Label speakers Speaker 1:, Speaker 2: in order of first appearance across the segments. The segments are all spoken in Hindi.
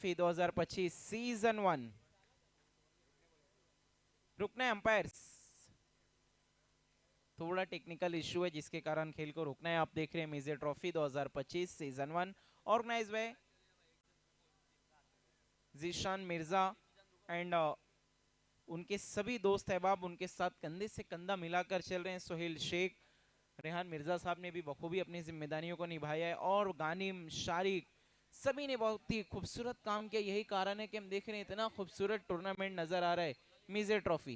Speaker 1: Trophy 2025 season 1। रुकना है अंपायर्स, थोड़ा टेक्निकल इशू है जिसके कारण खेल को रुकना है। आप देख रहे हैं मिजे trophy 2025 season 1 organise by Zeeshan Mirza and उनके सभी दोस्त अहबाब उनके साथ कंधे से कंधा मिलाकर चल रहे हैं। सोहेल शेख, रेहान मिर्जा साहब ने भी बखूबी अपनी जिम्मेदारियों को निभाया है और गानिम, शारिक सभी ने बहुत ही खूबसूरत काम किया। यही कारण है कि हम देख रहे हैं इतना खूबसूरत टूर्नामेंट नजर आ रहा है मिजे ट्रॉफी।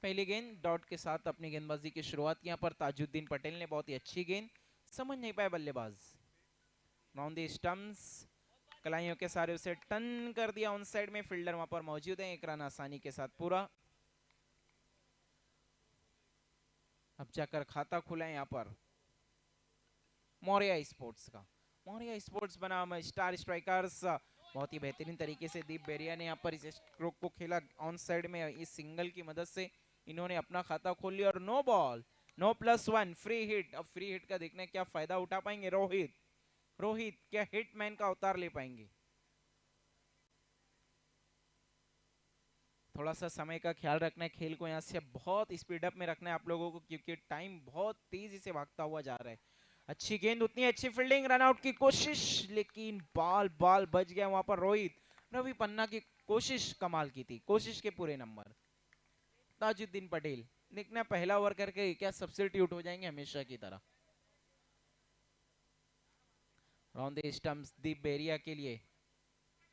Speaker 1: पहली गेंद डॉट के साथ अपनी गेंदबाजी की शुरुआत की यहाँ पर ताजुद्दीन पटेल ने, बहुत ही अच्छी गेंद, समझ नहीं पाए बल्लेबाज। राउंड द स्टंप्स, कलाइयों के सारे उसे टन कर दिया। ऑन साइड में फील्डर वहां पर मौजूद है, एक रन आसानी के साथ पूरा। अब जाकर खाता खुला है यहाँ पर मौर्या स्पोर्ट्स का। मौर्या स्पोर्ट्स बनाम स्टार स्ट्राइकर्स, बहुत ही बेहतरीन तरीके से दीप बेरिया ने यहाँ पर इस स्ट्रोक को खेला ऑन साइड में। इस सिंगल की मदद से इन्होंने अपना खाता खोल लिया और no ball, no +1 free hit. अब फ्री हिट का देखना है क्या फायदा उठा पाएंगे रोहित। रोहित क्या हिटमैन का अवतार ले पाएंगे। थोड़ा सा समय का ख्याल रखना है, खेल को यहाँ से बहुत स्पीड अप में रखना है आप लोगों को, क्योंकि टाइम बहुत तेजी से भागता हुआ जा रहा है। अच्छी गेंद, उतनी अच्छी फील्डिंग, रन आउट की कोशिश, लेकिन बाल बाल बच गया वहां पर रोहित। रवि पन्ना की कोशिश कमाल की थी, कोशिश के पूरे नंबर। ताजुद्दीन पटेल, देखना पहला ओवर करके क्या सब्स्टिट्यूट हो जाएंगे हमेशा की तरह। राउंड द स्टंप्स दीप बेरिया के लिए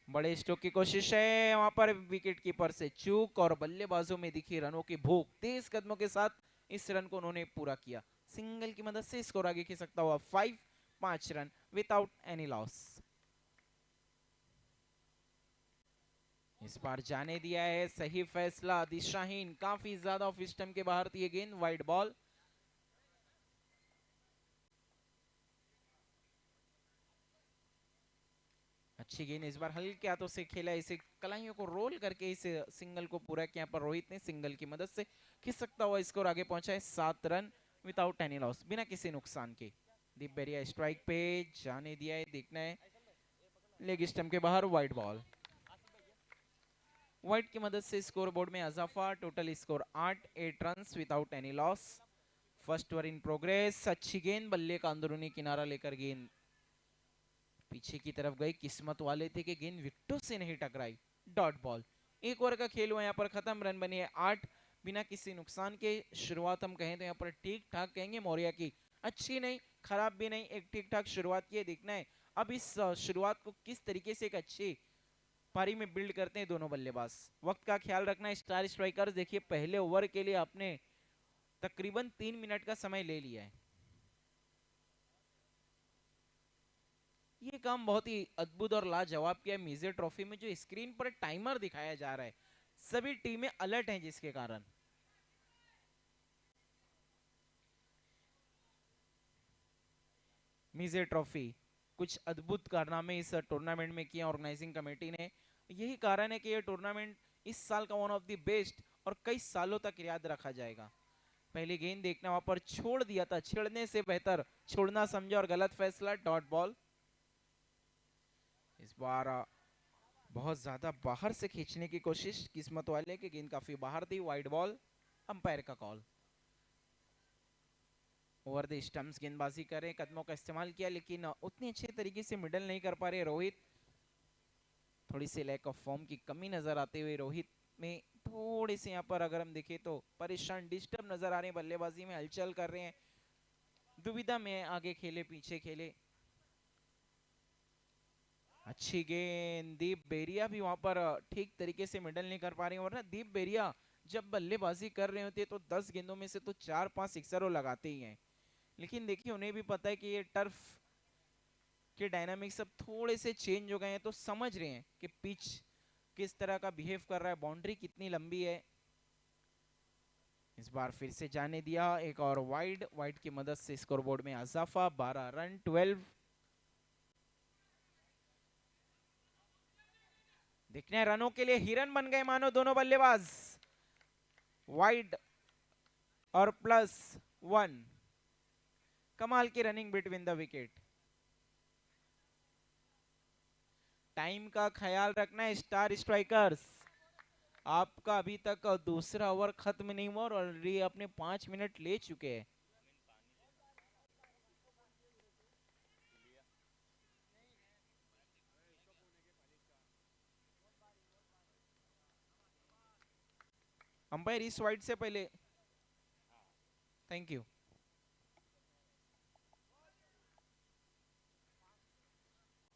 Speaker 1: बड़े स्ट्रोक की कोशिश है, वहां पर विकेट कीपर से चूक और बल्लेबाजों में दिखी रनों की भूख। तेज कदमों के साथ इस रन को उन्होंने पूरा किया। सिंगल की मदद से स्कोर आगे खिंच सकता हुआ 5 रन विदाउट एनी लॉस। इस बार जाने दिया है, सही फैसला। दिशाहीन, काफी ज्यादा ऑफ स्टंप के बाहर थी ये गेंद, वाइड बॉल। अच्छी गेंद, इस बार हल्के हाथों से खेला, इसे कलाइयों को रोल करके इस सिंगल को पूरा किया। पर रोहित ने सिंगल की मदद से खिंच सकता हुआ स्कोर आगे पहुंचा है 7 रन विदाउट एनी लॉस, बिना किसी नुकसान के। दीप बेरिया स्ट्राइक पे, जाने दिया है, देखना है लेग स्टंप के बाहर, वाइड बॉल। वाइड की मदद से स्कोर बोर्ड में इजाफा, total score 8 run without any loss. First over in progress. अच्छी गेंद, बल्ले का अंदरूनी किनारा लेकर गेंद पीछे की तरफ गई। किस्मत वाले थे कि गेंद विकेटों से नहीं टकराई। Dot ball. एक ओवर का खेल हुआ यहाँ पर खत्म, रन बनी है 8 बिना किसी नुकसान के। शुरुआत हम कहें तो यहाँ पर ठीक ठाक कहेंगे मौर्या की, अच्छी नहीं खराब भी नहीं, एक ठीक ठाक शुरुआत की है। देखना है अब इस शुरुआत को किस तरीके से एक अच्छी पारी में बिल्ड करते हैं दोनों बल्लेबाज। वक्त का ख्याल रखना है स्टार स्ट्राइकर्स। देखिए पहले ओवर के लिए आपने तकरीबन 3 मिनट का समय ले लिया है। ये काम बहुत ही अद्भुत और लाजवाब किया है मिजे ट्रॉफी में। जो स्क्रीन पर टाइमर दिखाया जा रहा है, सभी टीमें अलर्ट हैं, जिसके कारण मिजे ट्रॉफी कुछ अद्भुत कारनामे इस टूर्नामेंट में किए ऑर्गेनाइजिंग कमेटी ने। यही कारण है कि यह टूर्नामेंट इस साल का वन ऑफ द बेस्ट और कई सालों तक याद रखा जाएगा। पहली गेंद देखना, वहां पर छोड़ दिया था, छेड़ने से बेहतर छोड़ना समझा और गलत फैसला, डॉट बॉल। इस बार बहुत ज्यादा बाहर से खींचने की कोशिश, किस्मत वाले की गेंद काफी बाहर थी, वाइड बॉल। अंपायर का कॉल। ओवर द स्टंप्स गेंदबाजी करें, कदमों का इस्तेमाल किया, लेकिन उतनी अच्छे तरीके से मिडल नहीं कर पा रहे रोहित। थोड़ी सी लैक ऑफ फॉर्म की कमी नजर आते हुए रोहित में थोड़े से यहाँ पर अगर हम देखें तो परेशान, डिस्टर्ब नजर आ रहे हैं। बल्लेबाजी में हलचल कर रहे हैं, दुविधा में, आगे खेले पीछे खेले। अच्छी गेंद, दीप बेरिया भी वहां पर ठीक तरीके से मिडल नहीं कर पा रहे हैं। वरना दीप बेरिया जब बल्लेबाजी कर रहे होते हैं तो 10 गेंदों में से तो 4-5 सिक्सर वो लगाते ही हैं। लेकिन देखिए उन्हें भी पता है कि ये टर्फ के डायनामिक्स अब थोड़े से चेंज हो गए हैं, तो समझ रहे हैं कि पिच किस तरह का बिहेव कर रहा है, बाउंड्री कितनी लंबी है। इस बार फिर से जाने दिया, एक और वाइड। वाइड की मदद से स्कोरबोर्ड में इजाफा, 12 रन 12। देखने रनों के लिए हिरन बन गए मानो दोनों बल्लेबाज। वाइड और +1। कमाल की running between the wicket. Time का ख्याल रखना है स्टार स्ट्राइकर्स। आपका अभी तक दूसरा ओवर खत्म नहीं हुआ और ऑलरेडी आपने 5 मिनट ले चुके हैं। अंपायर इस वाइड से पहले, थैंक यू।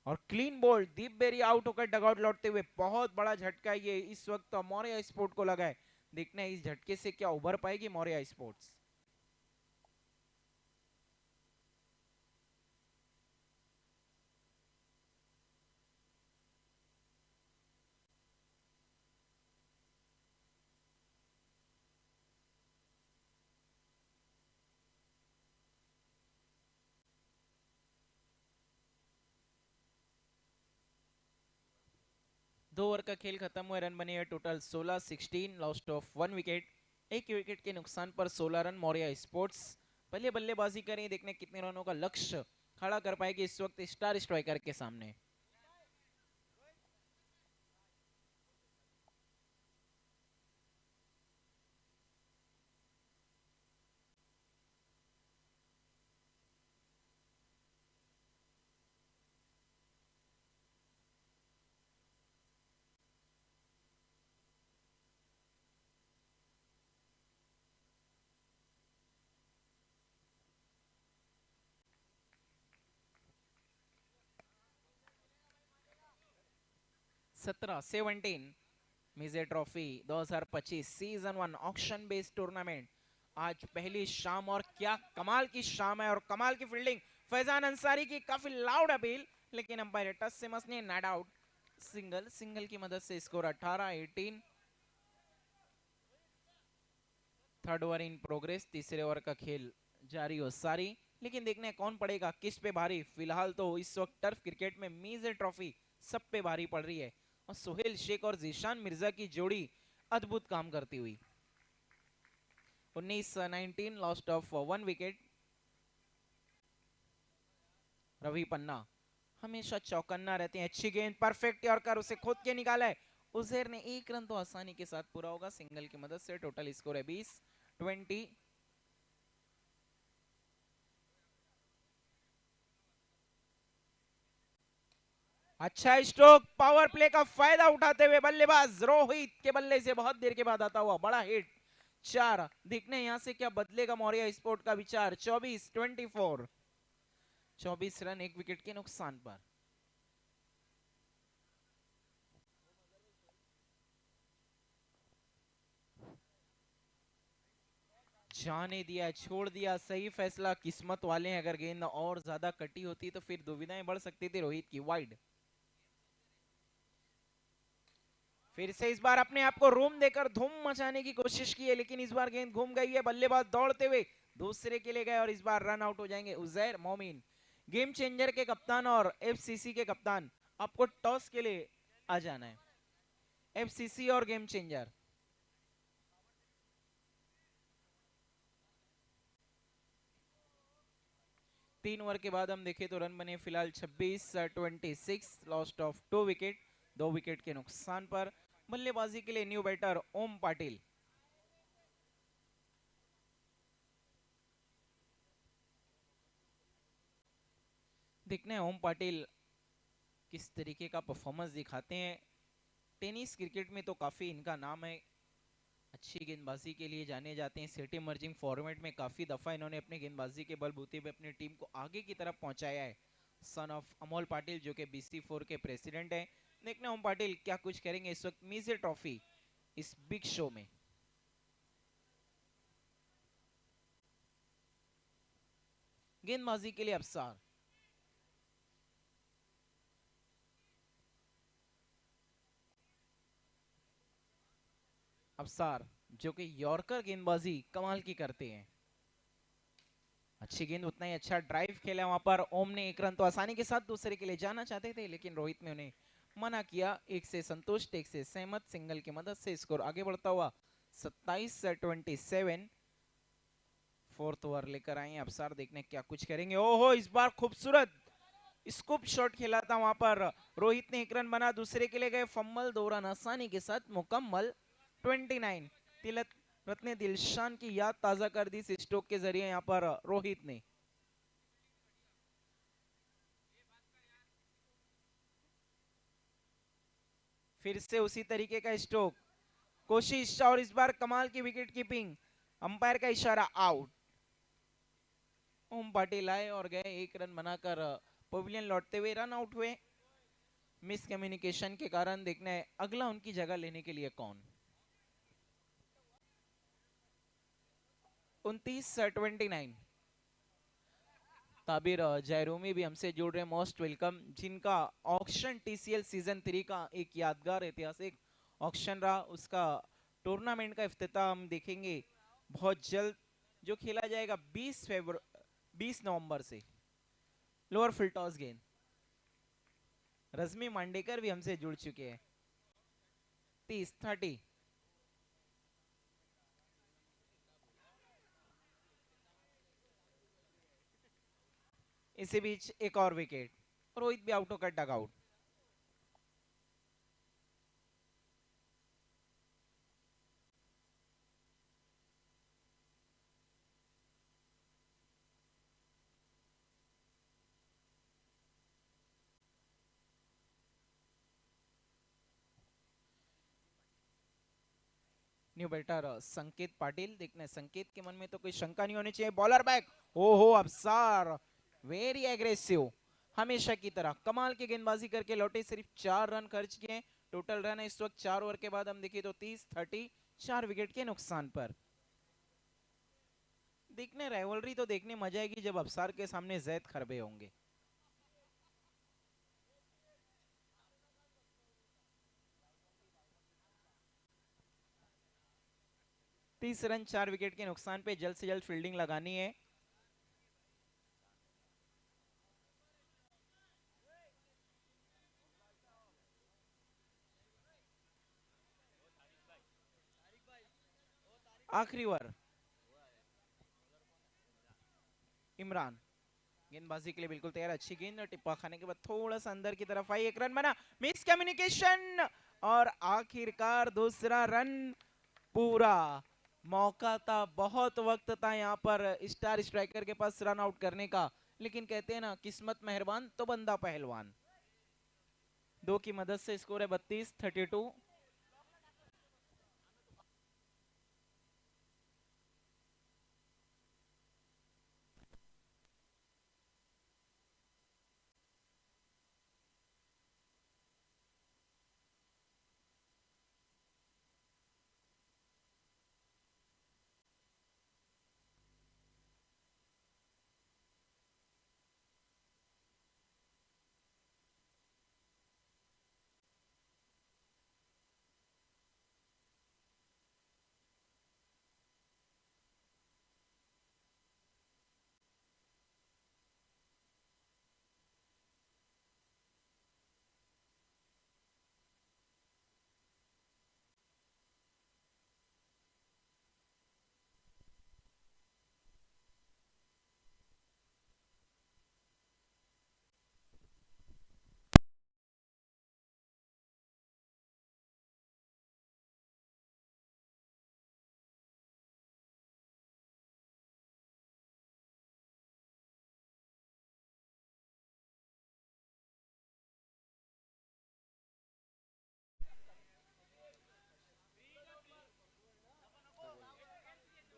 Speaker 1: और क्लीन बोल्ड, दीप बेरी आउट होकर डगआउट लौटते हुए। बहुत बड़ा झटका ये इस वक्त मौर्य स्पोर्ट को लगा है। देखना है इस झटके से क्या उभर पाएगी मौर्य स्पोर्ट्स। दो ओवर का खेल खत्म हुआ, रन बने हैं टोटल 16, 16, लॉस्ट ऑफ 1 विकेट। एक विकेट के नुकसान पर 16 रन मौर्य स्पोर्ट्स। पहले बल्लेबाजी करें, देखने कितने रनों का लक्ष्य खड़ा कर पाएगी इस वक्त स्टार स्ट्राइकर के सामने। सत्रह 17 मिजे trophy 2025 season 1 auction based tournament आज पहली शाम, और क्या कमाल की शाम है और कमाल की फील्डिंग फैजान अंसारी की। काफी लाउड अपील, लेकिन अंपायर टच से Masne not out. Single, single की मदद से score 18, 18। Third over in progress, तीसरे ओवर का खेल जारी हो सारी। लेकिन देखने कौन पड़ेगा किस पे भारी। फिलहाल तो इस वक्त टर्फ क्रिकेट में मीजे ट्रॉफी सब पे भारी पड़ रही है और सुहेल शेख और जीशान मिर्जा की जोड़ी अद्भुत काम करती हुई। 19, 19, लॉस्ट ऑफ 1 विकेट। रवि पन्ना हमेशा चौकन्ना रहते हैं। अच्छी गेंद, परफेक्ट यॉर्कर, उसे खोद के निकाला है। उजैर ने एक रन तो आसानी के साथ पूरा होगा सिंगल की मदद से। टोटल स्कोर है 20, 20। अच्छा स्ट्रोक, पावर प्ले का फायदा उठाते हुए बल्लेबाज रोहित के बल्ले से बहुत देर के बाद आता हुआ बड़ा हिट। 4। देखने यहां से क्या बदलेगा मौर्य स्पोर्ट का विचार। 24, 24। 24 रन एक विकेट के नुकसान पर। जाने दिया, छोड़ दिया, सही फैसला। किस्मत वाले हैं, अगर गेंद और ज्यादा कटी होती तो फिर दुविधाएं बढ़ सकती थी रोहित की। वाइड, फिर से इस बार अपने आप को रूम देकर धूम मचाने की कोशिश की है, लेकिन इस बार गेंद घूम गई है। बल्लेबाज दौड़ते हुए दूसरे के लिए गए और इस बार रन आउट हो जाएंगे उजैर मोमिन। गेम चेंजर के कप्तान और एफसीसी के कप्तान, आपको टॉस के लिए आ जाना है। एफसीसी और गेम चेंजर। 3 ओवर के बाद हम देखें तो रन बने फिलहाल 26, 26, लॉस्ट ऑफ 2 विकेट। 2 विकेट के नुकसान पर बल्लेबाजी के लिए न्यू बैटर ओम पाटिल। देखना है ओम पाटिल किस तरीके का परफॉर्मेंस दिखाते हैं। टेनिस क्रिकेट में तो काफी इनका नाम है, अच्छी गेंदबाजी के लिए जाने जाते हैं। सिटी मर्जिंग फॉर्मेट में काफी दफा इन्होंने अपनी गेंदबाजी के बलबूते पे अपनी टीम को आगे की तरफ पहुंचाया है। सन ऑफ अमोल पाटिल जो कि BC4 के प्रेसिडेंट हैं। देखना ओम पाटिल क्या कुछ करेंगे इस वक्त मीजे ट्रॉफी इस बिग शो में। गेंदबाजी के लिए अफसार, अफसार जो कि यॉर्कर गेंदबाजी कमाल की करते हैं। अच्छी गेंद, उतना ही अच्छा ड्राइव खेला वहां पर। ओम ने एक रन तो आसानी के साथ दूसरे के लिए जाना चाहते थे, लेकिन रोहित ने उन्हें मना किया। एक से संतुष्ट, एक से सहमत। सिंगल की मदद से स्कोर आगे बढ़ता हुआ 27 फोर्थ ओवर लेकर आए अफसार, देखने क्या कुछ करेंगे। ओहो, इस बार खूबसूरत स्कूप शॉट खेला था वहां पर रोहित ने, 1 रन बना, दूसरे के लिए गए फम्बल, 2 रन आसानी के साथ मुकम्मल। 29 तिलक रत्ने दिलशान की याद ताजा कर दी इस स्ट्रोक के जरिए यहाँ पर रोहित ने। फिर से उसी तरीके का स्ट्रोक, कोशिश, और इस बार कमाल की विकेट कीपिंग, अंपायर का इशारा आउट। ओम पाटिल आए और गए, 1 रन बनाकर पवेलियन लौटते हुए रन आउट हुए। मिस कम्युनिकेशन के कारण देखना है अगला उनकी जगह लेने के लिए कौन। 29 ताबिर जयरूमी भी हमसे जुड़ रहे, मोस्ट वेलकम, जिनका ऑक्शन TCL सीजन 3 का एक यादगार ऐतिहासिक ऑक्शन रहा, उसका टूर्नामेंट का इफ्तिताह हम देखेंगे बहुत जल्द, जो खेला जाएगा 20 नवंबर से। लोअर फुल टॉस गेंद, रश्मि मांडेकर भी हमसे जुड़ चुके हैं। 30 इसी बीच एक और विकेट, रोहित भी आउट होकर डग आउट। न्यू बैटर संकेत पाटिल, देखना संकेत के मन में तो कोई शंका नहीं होनी चाहिए। बॉलर बैक, ओहो अफसार वेरी एग्रेसिव, हमेशा की तरह कमाल की गेंदबाजी करके लौटे, सिर्फ 4 रन खर्च किए। टोटल रन है इस वक्त 4 ओवर के बाद हम देखिए तो 30 4 विकेट के नुकसान पर। देखने राइवलरी तो देखने मजा आएगी जब अफसार के सामने जैद खरबे होंगे। तीस रन 4 विकेट के नुकसान पे जल्द से जल्द फील्डिंग लगानी है। आखिरी ओवर, इमरान गेंदबाजी के लिए बिल्कुल तैयार, अच्छी गेंद और टिप्पा खाने के बाद थोड़ा सा अंदर की तरफ आई, 1 रन बना, मिस कम्युनिकेशन, और आखिरकार दूसरा रन पूरा। मौका था, बहुत वक्त था यहाँ पर स्टार स्ट्राइकर के पास रन आउट करने का, लेकिन कहते हैं ना किस्मत मेहरबान तो बंदा पहलवान। 2 की मदद से स्कोर है 32-32।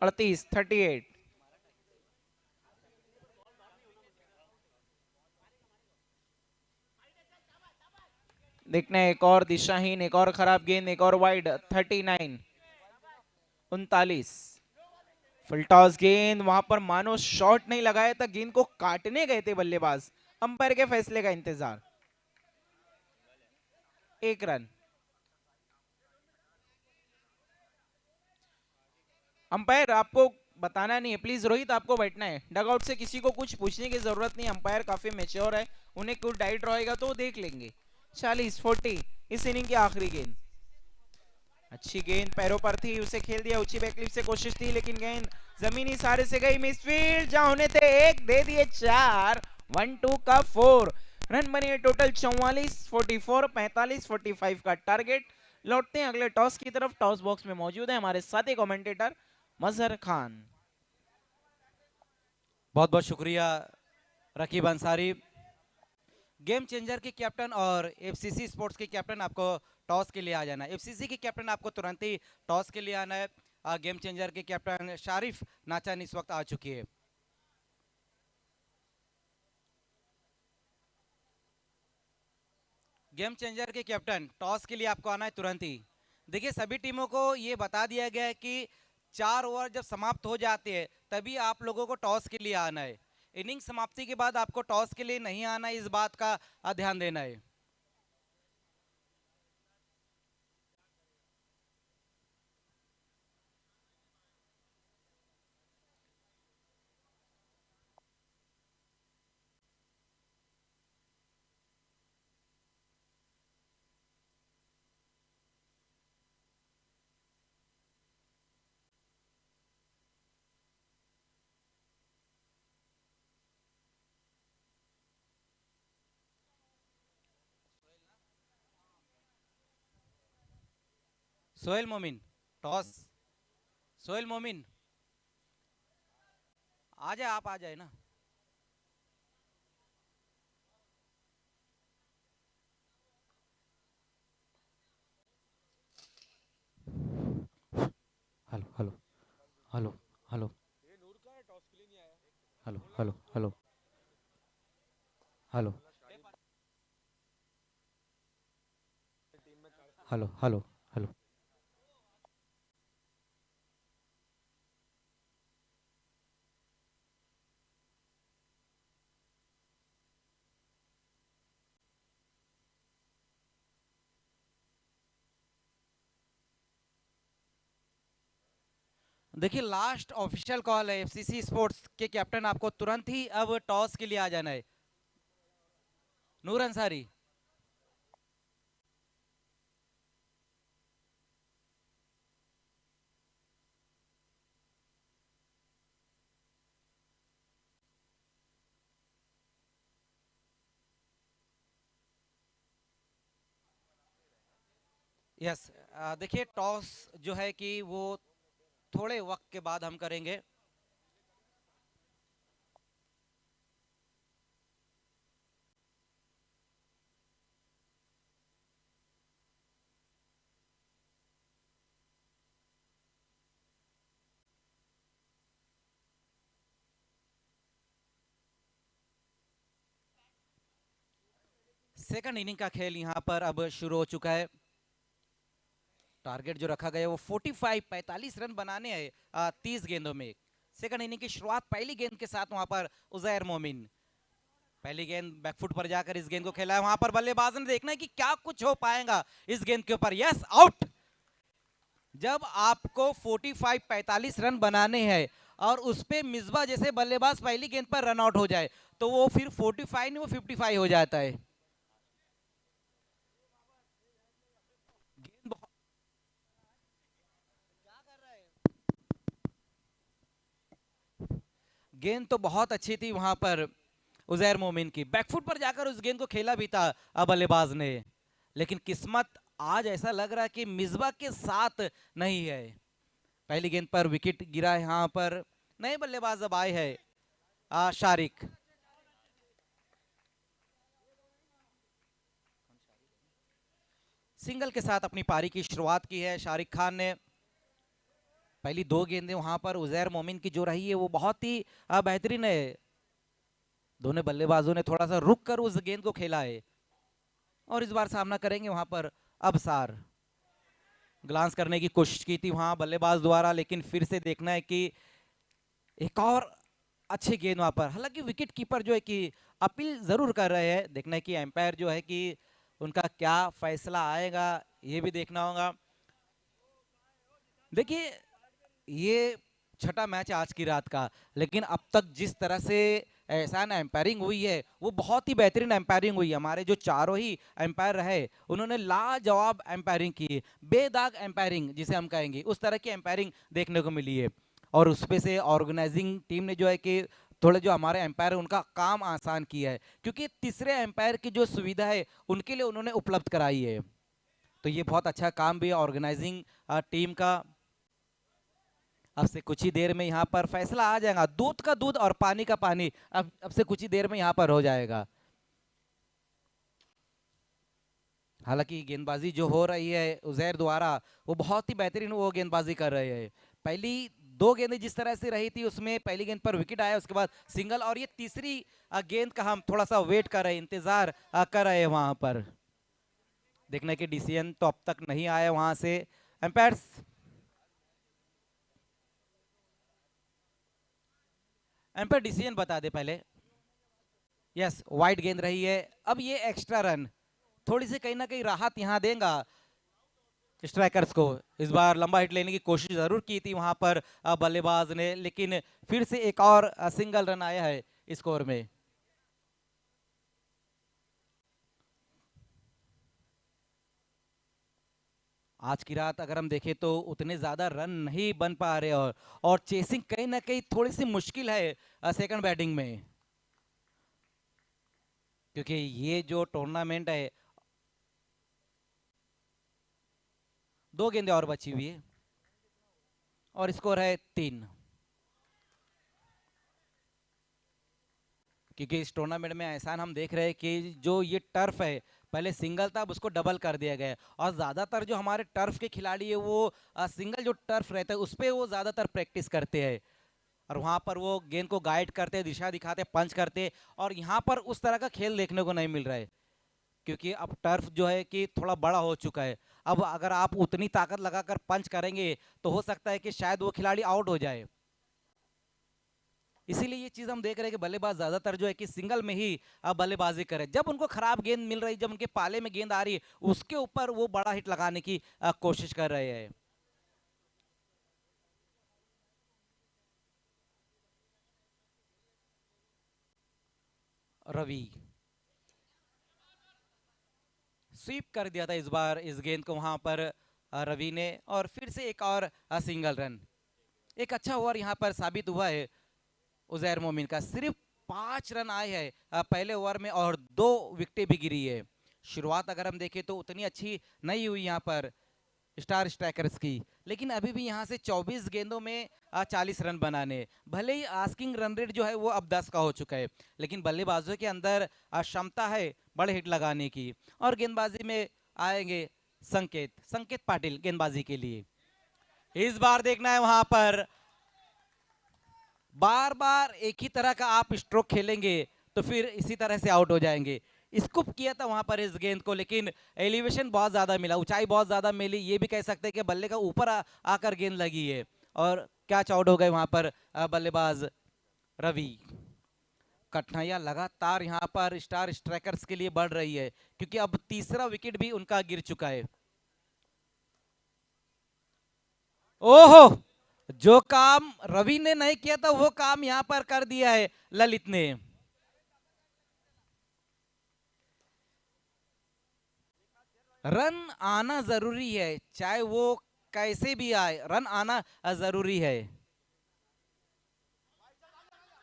Speaker 1: अड़तीस 38। देखना एक और दिशाहीन, एक और खराब गेंद, एक और वाइड। 39 39। फुल टॉस गेंद, वहां पर मानो शॉट नहीं लगाया था, गेंद को काटने गए थे बल्लेबाज, अंपायर के फैसले का इंतजार। 1 रन। अंपायर आपको बताना नहीं है प्लीज, रोहित आपको बैठना है, डगआउट से किसी को कुछ पूछने की जरूरत नहीं, अंपायर काफी मैच्योर है, उन्हें कुछ डाइट रहेगा तो देख लेंगे। 40 40 इस इनिंग की आखिरी गेंद। अच्छी गेंद पैरों पर थी, उसे खेल दिया ऊंची बैकलिप से, कोशिश थी लेकिन गेंद जमीनी सहारे से गई मिसफील्ड, जहां होने थे एक दे दिए चार, 1-2 का 4 रन बने टोटल 44, 44, 45, 45 का टारगेट। लौटते हैं अगले टॉस की तरफ। टॉस बॉक्स में मौजूद है हमारे साथी कमेंटेटर मजहर खान।
Speaker 2: बहुत बहुत शुक्रिया रकीब अंसारी। गेम चेंजर के कैप्टन और एफसीसी स्पोर्ट्स के कैप्टन आपको टॉस के लिए आ जाना है। एफसीसी के कैप्टन आपको तुरंत ही टॉस के लिए आना है। गेम चेंजर के कैप्टन शारिफ नाचान इस वक्त आ चुकी है। गेम चेंजर के कैप्टन टॉस के लिए आपको आना है तुरंत ही। देखिए सभी टीमों को ये बता दिया गया है कि 4 ओवर जब समाप्त हो जाते हैं तभी आप लोगों को टॉस के लिए आना है। इनिंग समाप्ति के बाद आपको टॉस के लिए नहीं आना है, इस बात का ध्यान देना है। सोहेल मोमिन टॉस। सोहेल मोमिन आ जाए, आप आ जाए ना। Hello hello hello hello hello hello hello hello hello hello hello. देखिए लास्ट ऑफिशियल कॉल है एफसीसी स्पोर्ट्स के कैप्टन, आपको तुरंत ही अब टॉस के लिए आ जाना है। नूर अंसारी। यस, देखिए टॉस जो है कि वो थोड़े वक्त के बाद हम करेंगे। सेकंड इनिंग का खेल यहां पर अब शुरू हो चुका है। टारगेट जो रखा गया है वो 45 रन बनाने हैं 30 गेंदों में। सेकंड इनिंग की शुरुआत पहली गेंद के साथ वहां पर उजैर मोमिन। पहली गेंद बैकफुट पर जाकर इस गेंद को खेला है, वहां पर बल्लेबाज ने देखना है कि क्या कुछ हो पाएगा इस गेंद के ऊपर। Yes, out. जब आपको 45 रन बनाने हैं और उस पे मिसबा जैसे बल्लेबाज पहली गेंद पर रन आउट हो जाए तो वो फिर 45 नहीं, वो 55 हो जाता है। गेंद बहुत गेंद तो बहुत अच्छी थी वहां पर उजैर मोमिन की, बैकफुट पर जाकर उस गेंद को खेला भी था बल्लेबाज ने, लेकिन किस्मत आज ऐसा लग रहा है कि मिसबा के साथ नहीं है। पहली गेंद पर विकेट गिरा है यहाँ पर। नए बल्लेबाज अब आए हैं शारिक। सिंगल के साथ अपनी पारी की शुरुआत की है शारिक खान ने। पहली दो गेंदें वहां पर उजैर मोमिन की जो रही है वो बहुत ही बेहतरीन है। दोनों बल्लेबाजों ने थोड़ा सा रुक कर उस गेंद को खेला है और इस बार सामना करेंगे वहां पर अबसार। ग्लांस करने की कोशिश की थी वहां बल्लेबाज द्वारा, लेकिन फिर से देखना है कि एक और अच्छी गेंद वहां पर। हालांकि विकेट कीपर जो है कि अपील जरूर कर रहे हैं, देखना है कि एम्पायर जो है कि उनका क्या फैसला आएगा ये भी देखना होगा। देखिए ये छठा मैच आज की रात का, लेकिन अब तक जिस तरह से एहसान एम्पायरिंग हुई है वो बहुत ही बेहतरीन एम्पायरिंग हुई है। हमारे जो चारों ही एम्पायर रहे उन्होंने लाजवाब एम्पायरिंग की, बेदाग एम्पायरिंग जिसे हम कहेंगे, उस तरह की एम्पायरिंग देखने को मिली है। और उसपे से ऑर्गेनाइजिंग टीम ने जो है कि थोड़े जो हमारे एम्पायर है उनका काम आसान किया है, क्योंकि तीसरे एम्पायर की जो सुविधा है उनके लिए उन्होंने उपलब्ध कराई है। तो ये बहुत अच्छा काम भी है ऑर्गेनाइजिंग टीम का। अब से कुछ ही देर में यहाँ पर फैसला आ जाएगा, दूध का दूध और पानी का पानी अब से कुछ ही देर में यहाँ पर हो जाएगा। हालांकि गेंदबाजी जो हो रही है उजैर द्वारा वो बहुत ही बेहतरीन वो गेंदबाजी कर रहे हैं। पहली दो गेंदें जिस तरह से रही थी उसमें पहली गेंद पर विकेट आया, उसके बाद सिंगल, और ये तीसरी गेंद का हम थोड़ा सा वेट कर रहे हैं, इंतजार कर रहे हैं वहां पर। देखने के डिसीजन तो अब तक नहीं आया वहां से एम्पायर्स। एम्पायर डिसीजन बता दे पहले। यस, वाइड गेंद रही है। अब ये एक्स्ट्रा रन थोड़ी सी कहीं ना कहीं राहत यहाँ देगा स्ट्राइकर्स को। इस बार लंबा हिट लेने की कोशिश जरूर की थी वहां पर बल्लेबाज ने, लेकिन फिर से एक और सिंगल रन आया है स्कोर में। आज की रात अगर हम देखें तो उतने ज्यादा रन नहीं बन पा रहे, और चेसिंग कहीं ना कहीं थोड़ी सी मुश्किल है सेकंड बैटिंग में, क्योंकि ये जो टूर्नामेंट है 2 गेंदें और बची हुई है और स्कोर है 3। क्योंकि इस टूर्नामेंट में एहसान हम देख रहे हैं कि जो ये टर्फ है पहले सिंगल था, अब उसको डबल कर दिया गया है, और ज्यादातर जो हमारे टर्फ के खिलाड़ी है वो सिंगल जो टर्फ रहता है उस पर वो ज्यादातर प्रैक्टिस करते हैं, और वहां पर वो गेंद को गाइड करते हैं, दिशा दिखाते हैं, पंच करते हैं। और यहाँ पर उस तरह का खेल देखने को नहीं मिल रहा है, क्योंकि अब टर्फ जो है कि थोड़ा बड़ा हो चुका है। अब अगर आप उतनी ताकत लगाकर पंच करेंगे तो हो सकता है कि शायद वो खिलाड़ी आउट हो जाए। इसीलिए ये चीज हम देख रहे हैं कि बल्लेबाज ज्यादातर जो है कि सिंगल में ही बल्लेबाजी करे। जब उनको खराब गेंद मिल रही, जब उनके पाले में गेंद आ रही है, उसके ऊपर वो बड़ा हिट लगाने की कोशिश कर रहे हैं। रवि स्वीप कर दिया था इस बार इस गेंद को वहां पर रवि ने, और फिर से एक और सिंगल रन। एक अच्छा ओवर यहाँ पर साबित हुआ है उजैर मोमिन का। सिर्फ 5 रन आए हैं पहले ओवर में और 2 विकेटें भी गिरी है। शुरुआत अगर हम देखें तो उतनी अच्छी नहीं हुई यहाँ पर स्टार स्ट्राइकर्स की, लेकिन अभी भी यहाँ से 24 गेंदों में 40 रन बनाने। भले ही आस्किंग रन रेट जो है वो अब 10 का हो चुका है, लेकिन बल्लेबाजों के अंदर क्षमता है बड़े हिट लगाने की। और गेंदबाजी में आएंगे संकेत पाटिल गेंदबाजी के लिए। इस बार देखना है वहां पर बार बार एक ही तरह का आप स्ट्रोक खेलेंगे तो फिर इसी तरह से आउट हो जाएंगे। स्कूप किया था वहां पर इस गेंद को, लेकिन एलिवेशन बहुत ज्यादा मिला, ऊंचाई बहुत ज्यादा मिली, ये भी कह सकते हैं कि बल्ले का ऊपर आकर गेंद लगी है, और कैच आउट हो गए वहां पर बल्लेबाज रवि। कठिनाइयां लगातार यहाँ पर स्टार स्ट्राइकर्स के लिए बढ़ रही है, क्योंकि अब तीसरा विकेट भी उनका गिर चुका है। ओहो, जो काम रवि ने नहीं किया था वो काम यहां पर कर दिया है ललित ने। रन आना जरूरी है, चाहे वो कैसे भी आए, रन आना जरूरी है।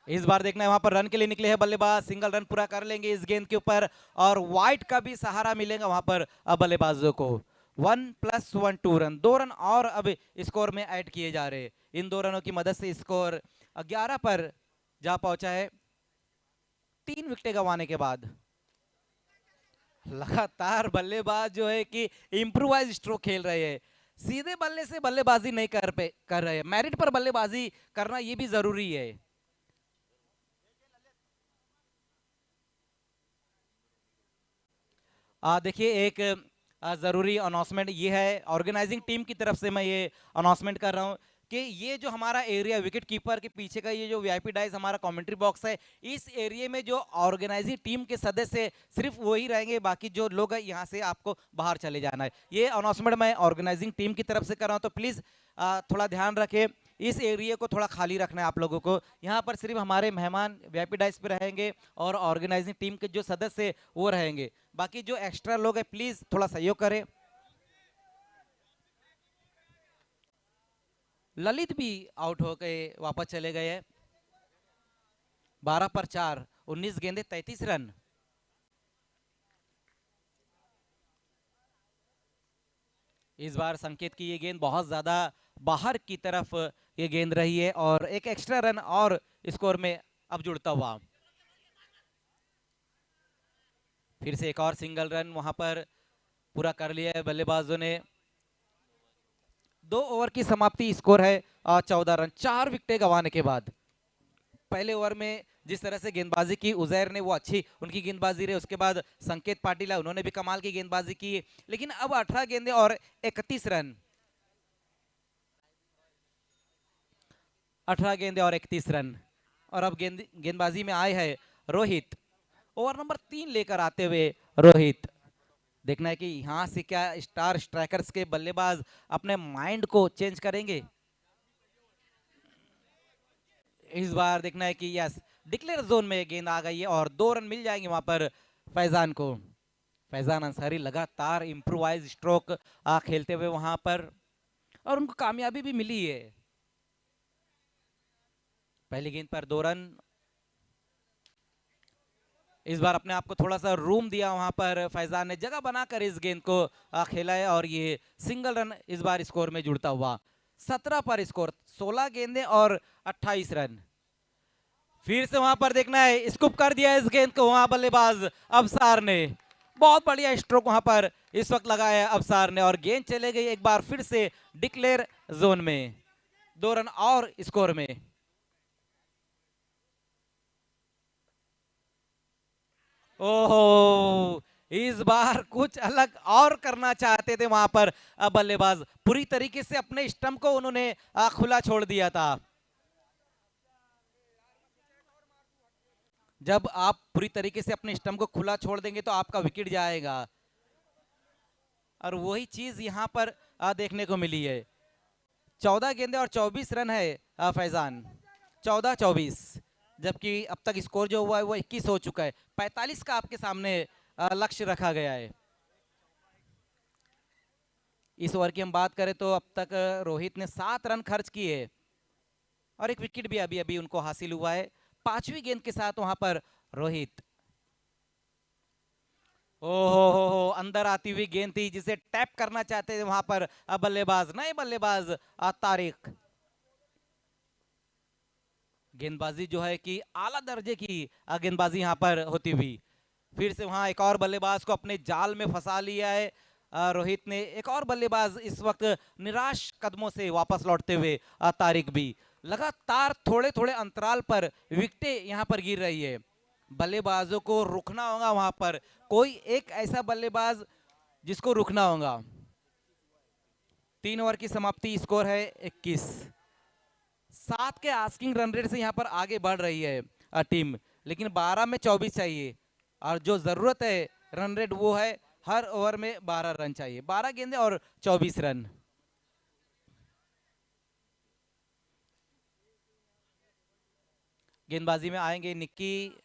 Speaker 2: इस बार देखना है वहां पर रन के लिए निकले हैं बल्लेबाज, सिंगल रन पूरा कर लेंगे इस गेंद के ऊपर, और वाइट का भी सहारा मिलेगा वहां पर बल्लेबाजों को। 1+1 2 रन, 2 रन और अब स्कोर में ऐड किए जा रहे हैं। इन 2 रनों की मदद से स्कोर 11 पर जा पहुंचा है 3 विकेटें गंवाने के बाद। लगातार बल्लेबाज जो है कि इंप्रूवाइज स्ट्रोक खेल रहे हैं, सीधे बल्ले से बल्लेबाजी नहीं कर रहे हैं, मेरिट पर बल्लेबाजी करना ये भी जरूरी है। देखिए एक जरूरी अनाउंसमेंट ये है ऑर्गेनाइजिंग टीम की तरफ से, मैं ये अनाउंसमेंट कर रहा हूँ कि ये जो हमारा एरिया विकेट कीपर के पीछे का ये जो वीआईपी डाइस हमारा कमेंट्री बॉक्स है, इस एरिया में जो ऑर्गेनाइजिंग टीम के सदस्य सिर्फ वही रहेंगे, बाकी जो लोग हैं यहाँ से आपको बाहर चले जाना है। ये अनाउंसमेंट मैं ऑर्गेनाइजिंग टीम की तरफ से कर रहा हूँ, तो प्लीज थोड़ा ध्यान रखें। इस एरिया को थोड़ा खाली रखना है आप लोगों को। यहाँ पर सिर्फ हमारे मेहमान वीआईपी डाइस पे रहेंगे और ऑर्गेनाइजिंग टीम के जो सदस्य है वो रहेंगे। बाकी जो एक्स्ट्रा लोग हैं प्लीज थोड़ा सहयोग करें। ललित भी आउट हो गए, वापस चले गए हैं। 12 पर 4, 19 गेंदे 33 रन। इस बार संकेत की ये गेंद बहुत ज्यादा बाहर की तरफ ये गेंद रही है और एक एक्स्ट्रा रन और स्कोर में अब जुड़ता हुआ। फिर से एक और सिंगल रन वहां पर पूरा कर लिया है बल्लेबाजों ने। 2 ओवर की समाप्ति, स्कोर है 14 रन 4 विकेटें गंवाने के बाद। पहले ओवर में जिस तरह से गेंदबाजी की उजैर ने, वो अच्छी उनकी गेंदबाजी रही। उसके बाद संकेत पाटिल है, उन्होंने भी कमाल की गेंदबाजी की। लेकिन अब 18 गेंदे और 31 रन, 18 गेंदे और 31 रन। और अब गेंदबाजी में आए हैं रोहित। ओवर नंबर 3 लेकर आते हुए रोहित। देखना है कि यहां से क्या स्टार स्ट्राइकर्स के बल्लेबाज अपने माइंड को चेंज करेंगे। इस बार देखना है कि यस, डिक्लेयर जोन में गेंद आ गई है और 2 रन मिल जाएंगे वहां पर फैजान को। फैजान अंसारी लगातार इंप्रोवाइज स्ट्रोक खेलते हुए वहां पर, और उनको कामयाबी भी मिली है। पहली गेंद पर 2 रन। इस बार अपने आप को थोड़ा सा रूम दिया वहां पर फैजान ने, जगह बनाकर इस गेंद को खेला है और ये सिंगल रन इस बार स्कोर में जुड़ता हुआ। 17 पर स्कोर, 16 गेंदे और 28 रन। फिर से वहां पर देखना है, स्कूप कर दिया इस गेंद को वहां बल्लेबाज अबसार ने। बहुत बढ़िया स्ट्रोक वहां पर इस वक्त लगाया अबसार ने और गेंद चले गई एक बार फिर से डिक्लेयर जोन में। 2 रन और स्कोर में। ओहो, इस बार कुछ अलग और करना चाहते थे वहां पर बल्लेबाज। पूरी तरीके से अपने स्टंप को उन्होंने खुला छोड़ दिया था। जब आप पूरी तरीके से अपने स्टंप को खुला छोड़ देंगे तो आपका विकेट जाएगा, और वही चीज यहां पर देखने को मिली है। 14 गेंदे और 24 रन है फैजान, 14-24, जबकि अब तक स्कोर जो हुआ है वो 21 हो चुका है। 45 का आपके सामने लक्ष्य रखा गया है। इस ओवर की हम बात करें तो अब तक रोहित ने 7 रन खर्च किए और एक विकेट भी अभी अभी उनको हासिल हुआ है। 5वीं गेंद के साथ वहां पर रोहित। ओहो, अंदर आती हुई गेंद थी जिसे टैप करना चाहते थे वहां पर बल्लेबाज, नए बल्लेबाज तारिक। गेंदबाजी जो है कि आला दर्जे की गेंदबाजी यहां पर होती हुई। फिर से वहां एक और बल्लेबाज को अपने जाल में फंसा लिया है रोहित ने। एक और बल्लेबाज इस वक्त निराश कदमों से वापस लौटते हुए तारिक भी। लगातार थोड़े थोड़े अंतराल पर विकेटें यहां पर गिर रही है। बल्लेबाजों को रुकना होगा वहां पर, कोई एक ऐसा बल्लेबाज जिसको रुकना होगा। 3 ओवर की समाप्ति, स्कोर है 21। 7 के आस्किंग रन रेट से यहां पर आगे बढ़ रही है टीम, लेकिन 12 में 24 चाहिए और जो जरूरत है रन रेट वो है हर ओवर में 12 रन चाहिए। 12 गेंदे और 24 रन। गेंदबाजी में आएंगे निक्की।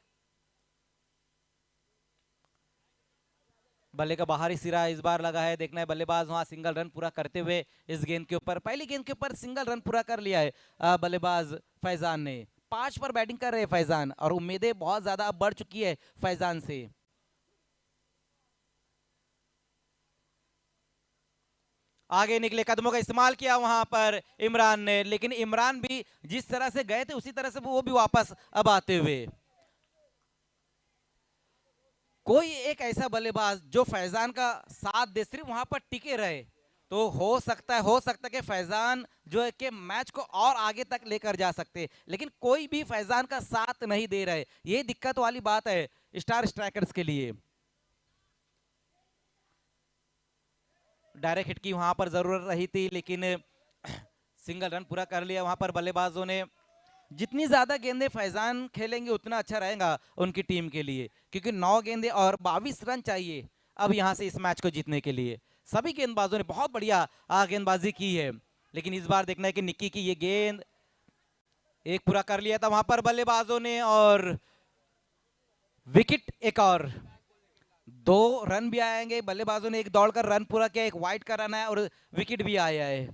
Speaker 2: बल्ले का बाहरी सिरा इस बार लगा है। देखना है बल्लेबाज वहां सिंगल रन पूरा करते हुए इस गेंद के ऊपर, पहली गेंद के ऊपर सिंगल रन पूरा कर लिया है बल्लेबाज फैजान ने। 5 पर बैटिंग कर रहे हैं फैजान और उम्मीदें बहुत ज्यादा अब बढ़ चुकी है फैजान से। आगे निकले, कदमों का इस्तेमाल किया वहां पर इमरान ने, लेकिन इमरान भी जिस तरह से गए थे उसी तरह से वो भी वापस अब आते हुए। कोई एक ऐसा बल्लेबाज जो फैजान का साथ दे, सिर्फ वहां पर टिके रहे, तो हो सकता है कि फैजान जो है कि मैच को और आगे तक लेकर जा सकते, लेकिन कोई भी फैजान का साथ नहीं दे रहे। ये दिक्कत वाली बात है स्टार स्ट्राइकर्स के लिए। डायरेक्ट हिट की वहां पर जरूरत रही थी, लेकिन सिंगल रन पूरा कर लिया वहां पर बल्लेबाजों ने। जितनी ज्यादा गेंदें फैजान खेलेंगे उतना अच्छा रहेगा उनकी टीम के लिए, क्योंकि 9 गेंदें और 22 रन चाहिए अब यहां से इस मैच को जीतने के लिए। सभी गेंदबाजों ने बहुत बढ़िया गेंदबाजी की है, लेकिन इस बार देखना है कि निक्की की ये गेंद एक पूरा कर लिया था वहां पर बल्लेबाजों ने, और विकेट एक और। 2 रन भी आएंगे, बल्लेबाजों ने एक दौड़कर रन पूरा किया, एक वाइड का रन है और विकेट भी आया है।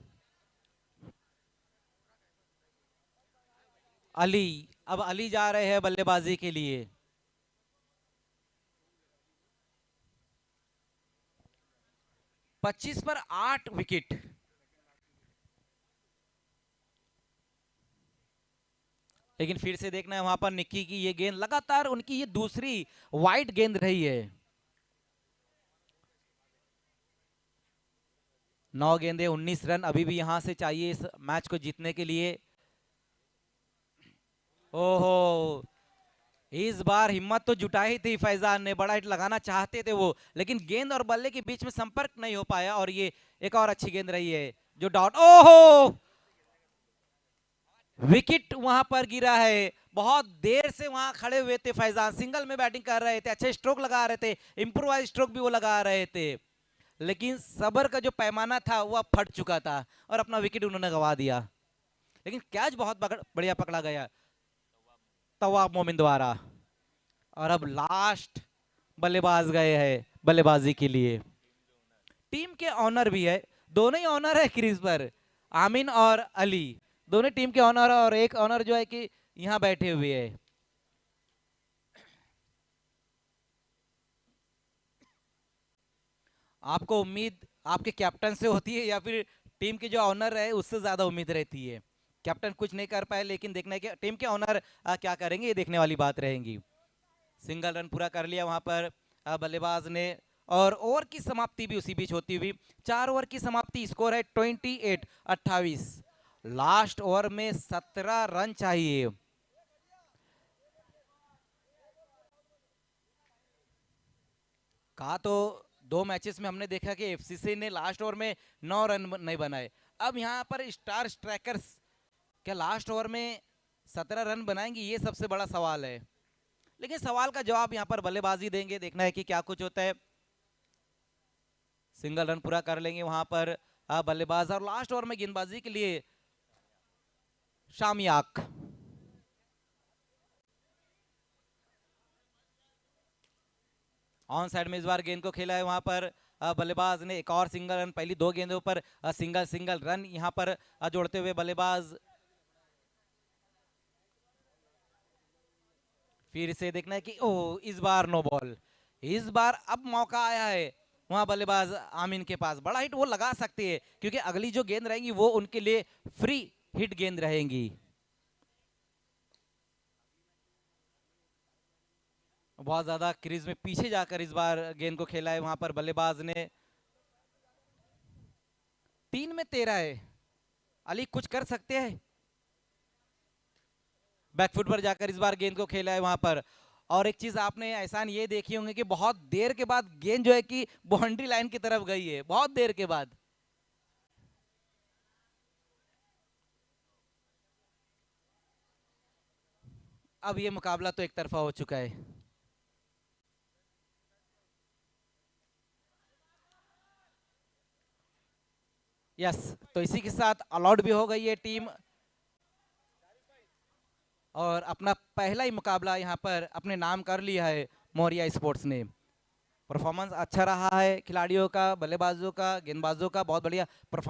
Speaker 2: अली, अब अली जा रहे हैं बल्लेबाजी के लिए। पच्चीस पर 8 विकेट। लेकिन फिर से देखना है वहां पर निक्की की ये गेंद, लगातार उनकी ये दूसरी वाइड गेंद रही है। 9 गेंदे 19 रन अभी भी यहां से चाहिए इस मैच को जीतने के लिए। ओहो, इस बार हिम्मत तो जुटाई थी फैजान ने, बड़ा हिट लगाना चाहते थे वो, लेकिन गेंद और बल्ले के बीच में संपर्क नहीं हो पाया, और ये एक और अच्छी गेंद रही है जो डॉट। ओहो, विकेट वहां पर गिरा है। बहुत देर से वहां खड़े हुए थे फैजान, सिंगल में बैटिंग कर रहे थे, अच्छे स्ट्रोक लगा रहे थे, इंप्रूवाइज स्ट्रोक भी वो लगा रहे थे, लेकिन सबर का जो पैमाना था वो अब फट चुका था और अपना विकेट उन्होंने गंवा दिया। लेकिन कैच बहुत बढ़िया पकड़ा गया तवाब मोमिन द्वारा। और अब लास्ट बल्लेबाज गए हैं बल्लेबाजी के लिए। टीम के ऑनर भी है, दोनों ही ऑनर है क्रीज पर, आमिन और अली, दोनों टीम के ऑनर, और एक ऑनर जो है कि यहां बैठे हुए है। आपको उम्मीद आपके कैप्टन से होती है या फिर टीम के जो ऑनर है उससे ज्यादा उम्मीद रहती है? कैप्टन कुछ नहीं कर पाए, लेकिन देखना है कि टीम के ऑनर क्या करेंगे, ये देखने वाली बात रहेगी। सिंगल रन पूरा कर लिया वहां पर बल्लेबाज ने, और ओवर की समाप्ति भी उसी बीच होती हुई। 4 ओवर की समाप्ति, स्कोर है 28-28। लास्ट ओवर में 17 रन चाहिए। कहा तो 2 मैचेस में हमने देखा कि एफसीसी ने लास्ट ओवर में 9 रन नहीं बनाए। अब यहाँ पर स्टार स्ट्राइकर्स क्या लास्ट ओवर में 17 रन बनाएंगे, ये सबसे बड़ा सवाल है। लेकिन सवाल का जवाब यहाँ पर बल्लेबाजी देंगे, देखना है कि क्या कुछ होता है। सिंगल रन पूरा कर लेंगे वहां पर बल्लेबाज, और लास्ट ओवर में गेंदबाजी के लिए शामियाक। ऑन साइड में इस बार गेंद को खेला है वहां पर बल्लेबाज ने, एक और सिंगल रन, पहली 2 गेंदों पर सिंगल रन यहां पर जोड़ते हुए बल्लेबाज। फिर से देखना है कि ओ, इस बार नो बॉल। इस बार अब मौका आया है वहां बल्लेबाज आमिन के पास, बड़ा हिट वो लगा सकते हैं क्योंकि अगली जो गेंद रहेंगी वो उनके लिए फ्री हिट गेंद रहेंगी। बहुत ज्यादा क्रीज में पीछे जाकर इस बार गेंद को खेला है वहां पर बल्लेबाज ने। 3 में 13 है, अली कुछ कर सकते हैं। बैकफुट पर जाकर इस बार गेंद को खेला है वहां पर। और एक चीज आपने एहसान ये देखी होंगे कि बहुत देर के बाद गेंद जो है कि बाउंड्री लाइन की तरफ गई है, बहुत देर के बाद। अब ये मुकाबला तो एक तरफा हो चुका है। यस, तो इसी के साथ अलआउट भी हो गई है टीम, और अपना पहला ही मुकाबला यहाँ पर अपने नाम कर लिया है मौर्या स्पोर्ट्स ने। परफॉर्मेंस अच्छा रहा है खिलाड़ियों का, बल्लेबाजों का, गेंदबाजों का, बहुत बढ़िया परफॉर्मेंस